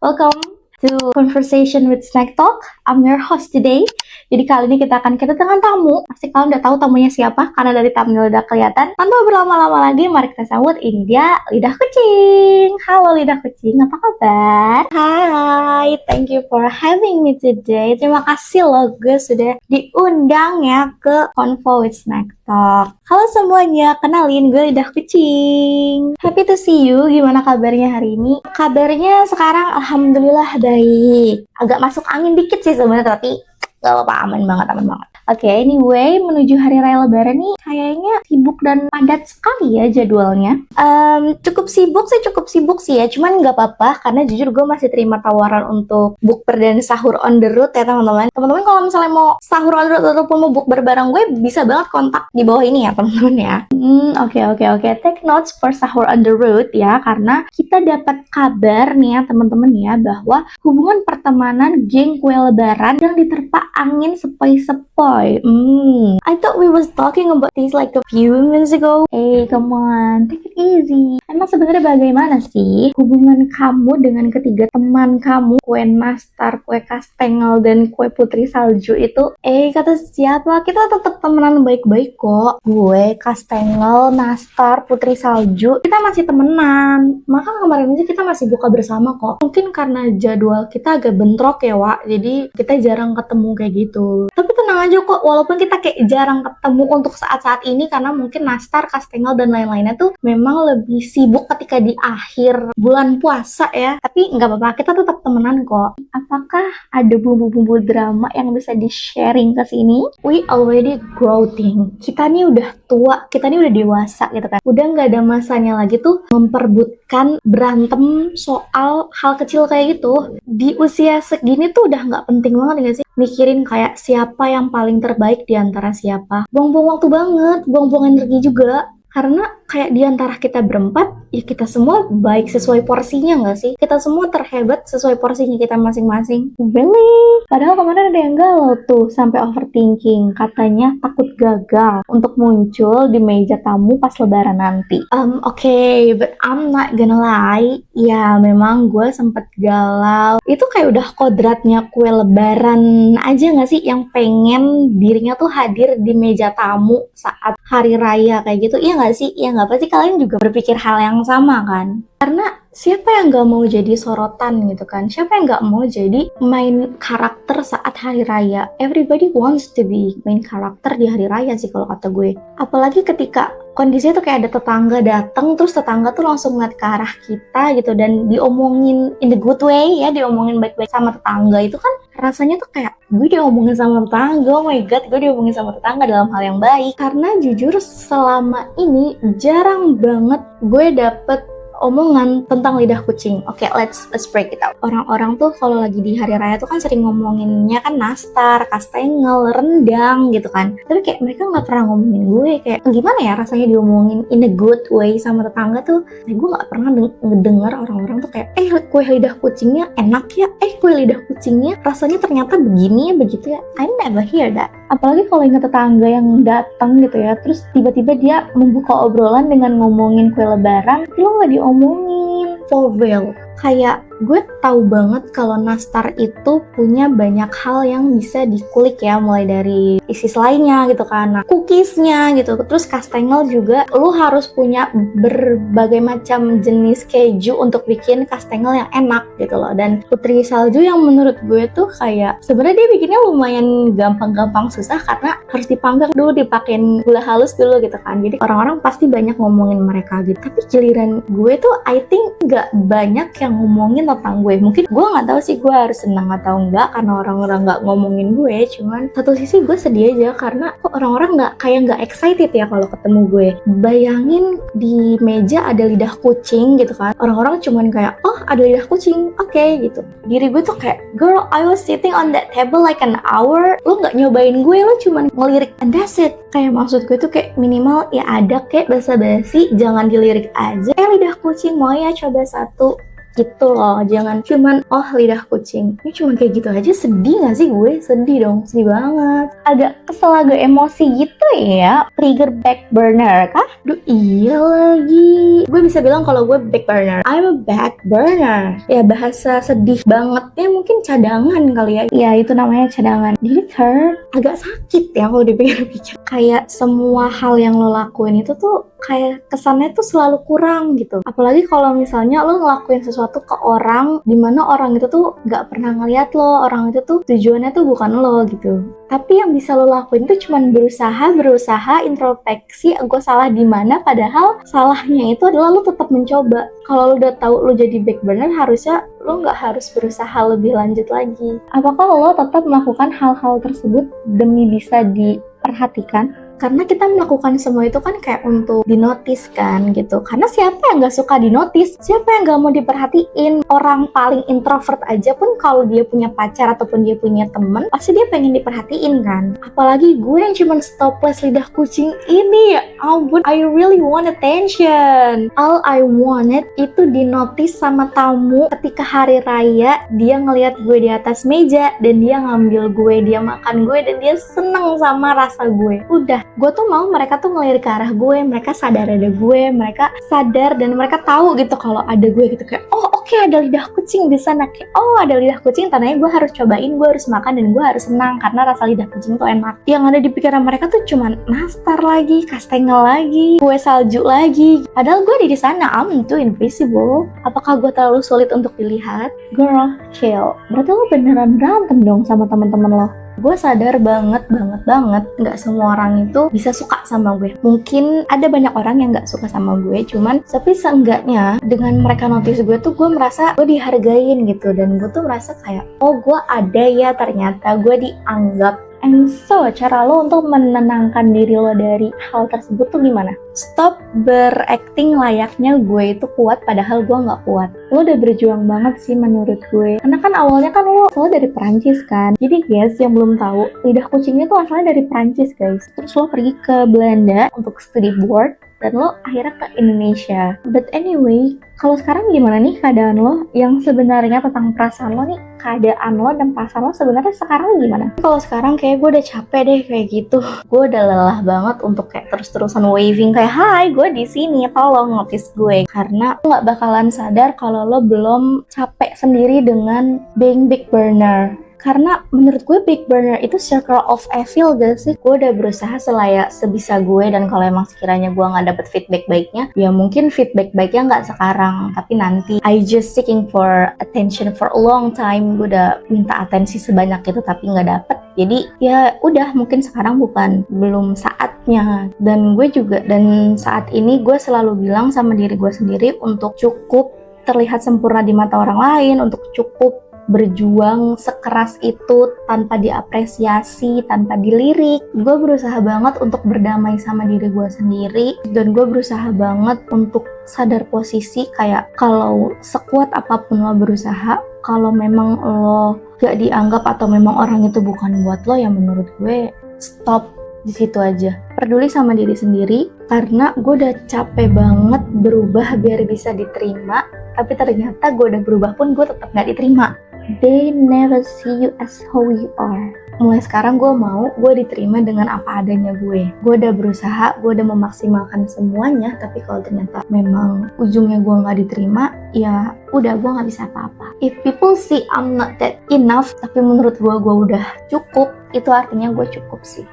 Welcome to Conversation with Snack Talk. I'm your host today. Jadi kali ini kita akan kedatangan tamu. Pasti kalian udah tahu tamunya siapa karena dari thumbnail udah kelihatan. Tanpa berlama-lama lagi, mari kita sambut. Ini dia Lidah Kucing. Halo Lidah Kucing, apa kabar? Hai, thank you for having me today. Terima kasih loh gue sudah diundang ya ke Convo with Snack Talk. Halo semuanya, kenalin gue Lidah Kucing. Happy to see you. Gimana kabarnya hari ini? Kabarnya sekarang alhamdulillah baik. Agak masuk angin dikit sih sebenarnya, tapi gak apa-apa, aman banget. Oke, anyway, menuju hari raya lebaran nih kayaknya sibuk dan padat sekali ya jadwalnya. Cukup sibuk sih ya, cuman gak apa-apa karena jujur gue masih terima tawaran untuk bukber dan sahur on the road ya teman-teman. Teman-teman kalau misalnya mau sahur on the road ataupun mau bukber bareng gue, bisa banget kontak di bawah ini ya teman-teman ya. Oke. Take notes for sahur on the road ya, karena kita dapat kabar nih ya teman-teman ya, bahwa hubungan pertemanan geng kue lebaran yang diterpa angin sepoi-sepoi. I thought we was talking about this like a few minutes ago. Hey, come on, take it easy. Emang sebenarnya bagaimana sih hubungan kamu dengan ketiga teman kamu, kue nastar, kue kastengel, dan kue putri salju itu? Kata siapa? Kita tetap temenan baik-baik kok. Gue, kastengel, nastar, putri salju, kita masih temenan. Maka kemarin aja kita masih buka bersama kok. Mungkin karena jadwal kita agak bentrok ya, Wak. Jadi kita jarang ketemu kayak gitu. Tapi tenang aja kok, walaupun kita kayak jarang ketemu untuk saat-saat ini karena mungkin nastar, kastengel, dan lain-lainnya tuh memang lebih sibuk ketika di akhir bulan puasa ya. Tapi nggak apa-apa, kita tetap temenan kok. Apakah ada bumbu-bumbu drama yang bisa di-sharing ke sini? We already growing. Kita nih udah tua, kita nih udah dewasa gitu kan. Udah nggak ada masanya lagi tuh memperebutkan berantem soal hal kecil kayak gitu. Di usia segini tuh udah nggak penting banget nggak sih? Mikirin kayak siapa yang paling terbaik di antara siapa. Buang-buang waktu banget, buang-buang energi juga. Karena kayak di antara kita berempat, ya kita semua baik sesuai porsinya nggak sih? Kita semua terhebat sesuai porsinya kita masing-masing. Really? Padahal kemarin ada yang galau tuh, sampai overthinking. Katanya takut gagal untuk muncul di meja tamu pas lebaran nanti. Okay, but I'm not gonna lie. Ya, memang gue sempet galau. Itu kayak udah kodratnya kue lebaran aja nggak sih? Yang pengen dirinya tuh hadir di meja tamu saat hari raya kayak gitu. Iya nggak sih? Iya nggak? Pasti kalian juga berpikir hal yang sama kan? Karena siapa yang nggak mau jadi sorotan gitu kan? Siapa yang nggak mau jadi main karakter saat hari raya? Everybody wants to be main karakter di hari raya sih kalau kata gue. Apalagi ketika kondisinya tuh kayak ada tetangga datang, terus tetangga tuh langsung ngeliat ke arah kita gitu dan diomongin in the good way ya, diomongin baik-baik sama tetangga. Itu kan rasanya tuh kayak gue diomongin sama tetangga, oh my god, gue diomongin sama tetangga dalam hal yang baik. Karena jujur selama ini jarang banget gue dapet omongan tentang lidah kucing. Oke, let's break it out. Orang-orang tuh kalau lagi di hari raya tuh kan sering ngomonginnya kan nastar, kastengel, rendang gitu kan. Tapi kayak mereka nggak pernah ngomongin gue. Kayak gimana ya rasanya diomongin in a good way sama tetangga tuh. Gue nggak pernah ngedengar orang-orang tuh kayak kue lidah kucingnya enak ya. Kue lidah kucingnya rasanya ternyata begini ya, begitu ya. I never hear that. Apalagi kalau ingat tetangga yang datang gitu ya, terus tiba-tiba dia membuka obrolan dengan ngomongin kue lebaran, lo nggak diomongin. For real, kayak gue tahu banget kalau nastar itu punya banyak hal yang bisa dikulik ya, mulai dari isis lainnya gitu kan, cookiesnya gitu, terus kastengel juga lu harus punya berbagai macam jenis keju untuk bikin kastengel yang enak gitu loh. Dan putri salju yang menurut gue tuh kayak sebenarnya dia bikinnya lumayan gampang-gampang susah karena harus dipanggang dulu, dipakein gula halus dulu gitu kan. Jadi orang-orang pasti banyak ngomongin mereka gitu. Tapi giliran gue tuh I think gak banyak yang ngomongin tentang gue. Mungkin gue nggak tahu sih gue harus senang atau enggak karena orang-orang nggak ngomongin gue. Cuman satu sisi gue sedih aja karena kok orang-orang nggak excited ya kalau ketemu gue. Bayangin di meja ada lidah kucing gitu kan, orang-orang cuman kayak oh ada lidah kucing, oke gitu. Diri gue tuh kayak girl, I was sitting on that table like an hour, lo nggak nyobain gue, lo cuman ngelirik and that's it. Kayak maksud gue tuh kayak minimal ya ada kayak basa-basi, jangan dilirik aja. Lidah kucing mau ya coba satu gitu loh. Jangan cuman oh lidah kucing, ini cuman kayak gitu aja. Sedih gak sih gue? Sedih dong, sedih banget. Agak kesel, agak emosi gitu ya. Trigger back burner kah? Duh iya lagi, gue bisa bilang kalau gue back burner. I'm a back burner. Ya bahasa sedih bangetnya mungkin cadangan kali ya. Ya itu namanya cadangan. Did it hurt? Agak sakit ya kalau dipikir-pikir. Kayak semua hal yang lo lakuin itu tuh kayak kesannya tuh selalu kurang gitu. Apalagi kalau misalnya lo ngelakuin sesuatu ke orang dimana orang itu tuh gak pernah ngeliat lo, orang itu tuh tujuannya tuh bukan lo gitu. Tapi yang bisa lo lakuin tuh cuman berusaha introspeksi, gue salah di mana, padahal salahnya itu adalah lo tetap mencoba. Kalau lo udah tahu lo jadi back burner, harusnya lo nggak harus berusaha lebih lanjut lagi. Apakah lo tetap melakukan hal-hal tersebut demi bisa diperhatikan? Karena kita melakukan semua itu kan kayak untuk dinotis kan gitu. Karena siapa yang gak suka dinotis? Siapa yang gak mau diperhatiin? Orang paling introvert aja pun kalau dia punya pacar ataupun dia punya temen, pasti dia pengen diperhatiin kan. Apalagi gue yang cuman stopless lidah kucing ini, ya ampun, I really want attention. All I wanted itu dinotis sama tamu ketika hari raya. Dia ngelihat gue di atas meja dan dia ngambil gue, dia makan gue, dan dia seneng sama rasa gue. Udah, gue tuh mau mereka tuh ngelirik ke arah gue, mereka sadar ada gue, mereka sadar dan mereka tahu gitu kalau ada gue gitu, kayak oh oke, ada lidah kucing di sana, kayak oh ada lidah kucing, tandanya gue harus cobain, gue harus makan dan gue harus senang karena rasa lidah kucing tuh enak. Yang ada di pikiran mereka tuh cuman nastar lagi, kastengel lagi, kue salju lagi, padahal gue di sana I'm too invisible. Apakah gue terlalu sulit untuk dilihat? Girl, chill. Berarti lo beneran berantem dong sama teman-teman lo. Gue sadar banget, gak semua orang itu bisa suka sama gue. Mungkin ada banyak orang yang gak suka sama gue, cuman tapi seenggaknya dengan mereka notice gue tuh gue merasa gue dihargain gitu. Dan gue tuh merasa kayak, oh gue ada ya, ternyata gue dianggap. And so, cara lo untuk menenangkan diri lo dari hal tersebut tuh gimana? Stop berakting layaknya gue itu kuat padahal gue gak kuat. Lo udah berjuang banget sih menurut gue. Karena kan awalnya kan lo dari Perancis kan. Jadi guys yang belum tahu, lidah kucingnya tuh asalnya dari Perancis guys. Terus lo pergi ke Belanda untuk studi board dan lo akhirnya ke Indonesia. But anyway, kalau sekarang gimana nih keadaan lo? Yang sebenarnya tentang perasaan lo nih, keadaan lo dan perasaan lo sebenarnya sekarang gimana? Kalau sekarang kayak gue udah capek deh kayak gitu. Gue udah lelah banget untuk kayak terus-terusan waving kayak hai gue di sini, tolong notice gue. Karena lo nggak bakalan sadar kalau lo belum capek sendiri dengan being big burner. Karena menurut gue big burner itu circle of evil gak sih? Gue udah berusaha sebisa gue, dan kalau emang sekiranya gue gak dapet feedback baiknya, ya mungkin feedback baiknya gak sekarang, tapi nanti. I just seeking for attention for a long time. Gue udah minta atensi sebanyak itu tapi gak dapet. Jadi ya udah, mungkin sekarang belum saatnya. Dan gue juga, dan saat ini gue selalu bilang sama diri gue sendiri untuk cukup terlihat sempurna di mata orang lain, untuk cukup berjuang sekeras itu tanpa diapresiasi, tanpa dilirik. Gue berusaha banget untuk berdamai sama diri gue sendiri, dan gue berusaha banget untuk sadar posisi kayak kalau sekuat apapun lo berusaha, kalau memang lo gak dianggap atau memang orang itu bukan buat lo, ya menurut gue stop di situ aja. Peduli sama diri sendiri, karena gue udah capek banget berubah biar bisa diterima, tapi ternyata gue udah berubah pun gue tetap gak diterima. They never see you as who you are. Mulai sekarang gue mau gue diterima dengan apa adanya gue. Gue udah berusaha, gue udah memaksimalkan semuanya, tapi kalau ternyata memang ujungnya gue gak diterima, ya udah, gue gak bisa apa-apa. If people see I'm not that enough, tapi menurut gue udah cukup, itu artinya gue cukup sih.